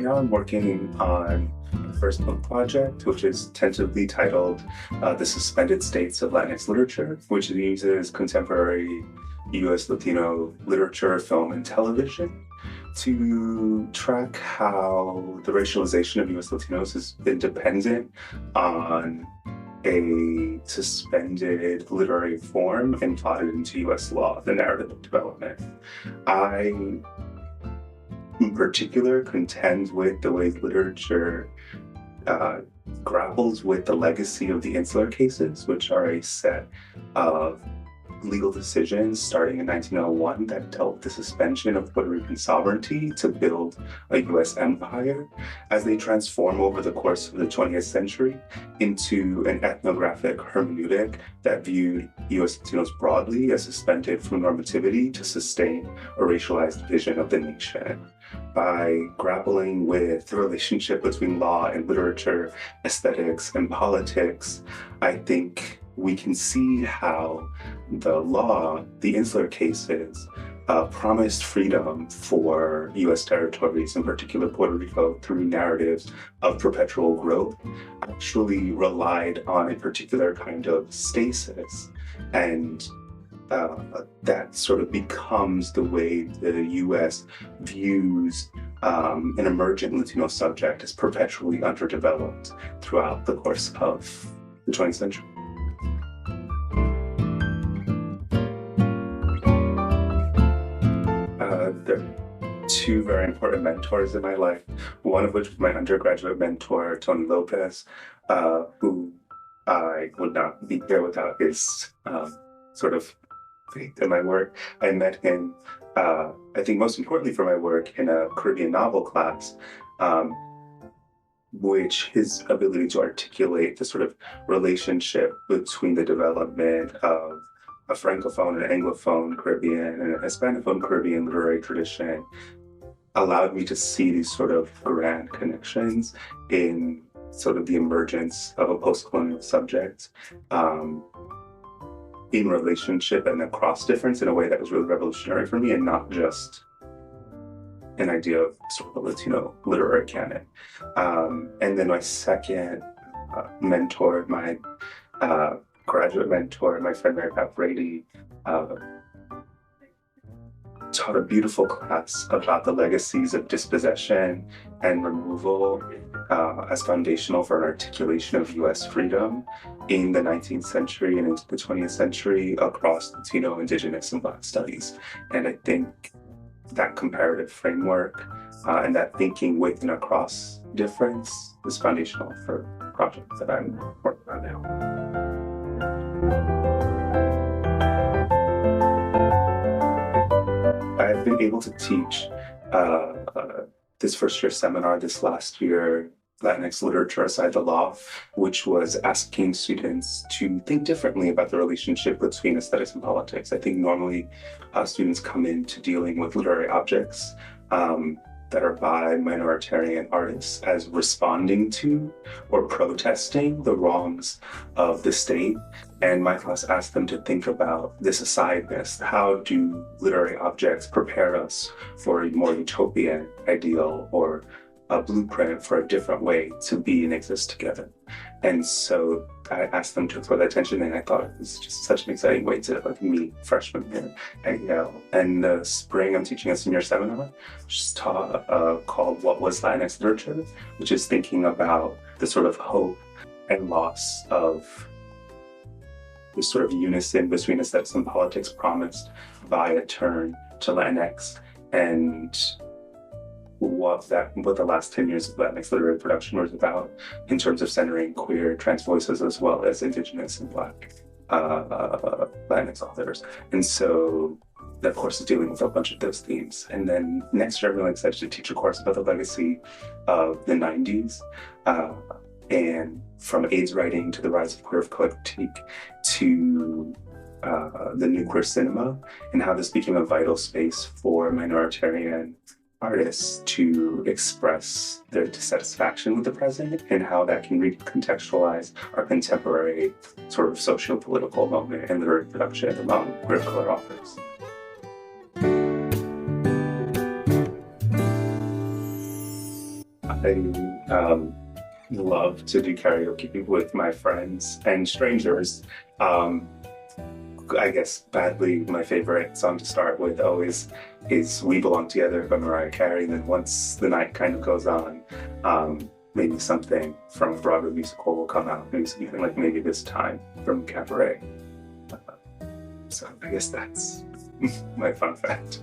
Right now I'm working on my first book project, which is tentatively titled The Suspended States of Latinx Literature, which uses contemporary U.S. Latino literature, film, and television to track how the racialization of U.S. Latinos has been dependent on a suspended literary form and plotted into U.S. law, the narrative of development. I, in particular, contend with the way literature grapples with the legacy of the insular cases, which are a set of legal decisions starting in 1901 that dealt with the suspension of Puerto Rican sovereignty to build a U.S. empire as they transform over the course of the 20th century into an ethnographic hermeneutic that viewed U.S. Latinos broadly as suspended from normativity to sustain a racialized vision of the nation. By grappling with the relationship between law and literature, aesthetics and politics, I think we can see how the law, the insular cases, promised freedom for U.S. territories, in particular Puerto Rico, through narratives of perpetual growth, actually relied on a particular kind of stasis. And that sort of becomes the way the U.S. views an emergent Latino subject as perpetually underdeveloped throughout the course of the 20th century. There are two very important mentors in my life, one of which was my undergraduate mentor, Tony Lopez, who I would not be here without his sort of faith in my work. I met him, I think most importantly for my work, in a Caribbean novel class, which his ability to articulate the sort of relationship between the development of a Francophone and Anglophone Caribbean and a Hispanophone Caribbean literary tradition allowed me to see these sort of grand connections in sort of the emergence of a post-colonial subject in relationship and across difference in a way that was really revolutionary for me and not just an idea of sort of a Latino literary canon. And then my second mentor, my graduate mentor, my friend Mary Pat Brady, taught a beautiful class about the legacies of dispossession and removal as foundational for an articulation of U.S. freedom in the 19th century and into the 20th century across Latino, Indigenous, and Black studies. And I think that comparative framework and that thinking with and across difference is foundational for the project that I'm working on now. I've been able to teach this first year seminar this last year, Latinx Literature Aside the Law, which was asking students to think differently about the relationship between aesthetics and politics. I think normally students come into dealing with literary objects that are by minoritarian artists as responding to or protesting the wrongs of the state. And my class asked them to think about this asideness. How do literary objects prepare us for a more utopian ideal or a blueprint for a different way to be and exist together? And so I asked them to explore that tension, and I thought it was just such an exciting way to meet freshmen here at Yale. And the spring, I'm teaching a senior seminar, which is called What Was Latinx Literature, which is thinking about the sort of hope and loss of this sort of unison between aesthetics and politics promised by a turn to Latinx, and what the last 10 years of Latinx literary production was about in terms of centering queer, trans voices, as well as Indigenous and Black Latinx authors. And so that course is dealing with a bunch of those themes. And then next year, I'm really excited to teach a course about the legacy of the 90s, and from AIDS writing to the rise of queer critique to the new queer cinema, and how this became a vital space for minoritarian artists to express their dissatisfaction with the present, and how that can recontextualize our contemporary sort of socio-political moment in literary production among queer color authors. I love to do karaoke with my friends and strangers. I guess badly, my favorite song to start with always is We Belong Together by Mariah Carey. And then once the night kind of goes on, maybe something from a Broadway musical will come out. Maybe something like Maybe This Time from Cabaret. So I guess that's my fun fact.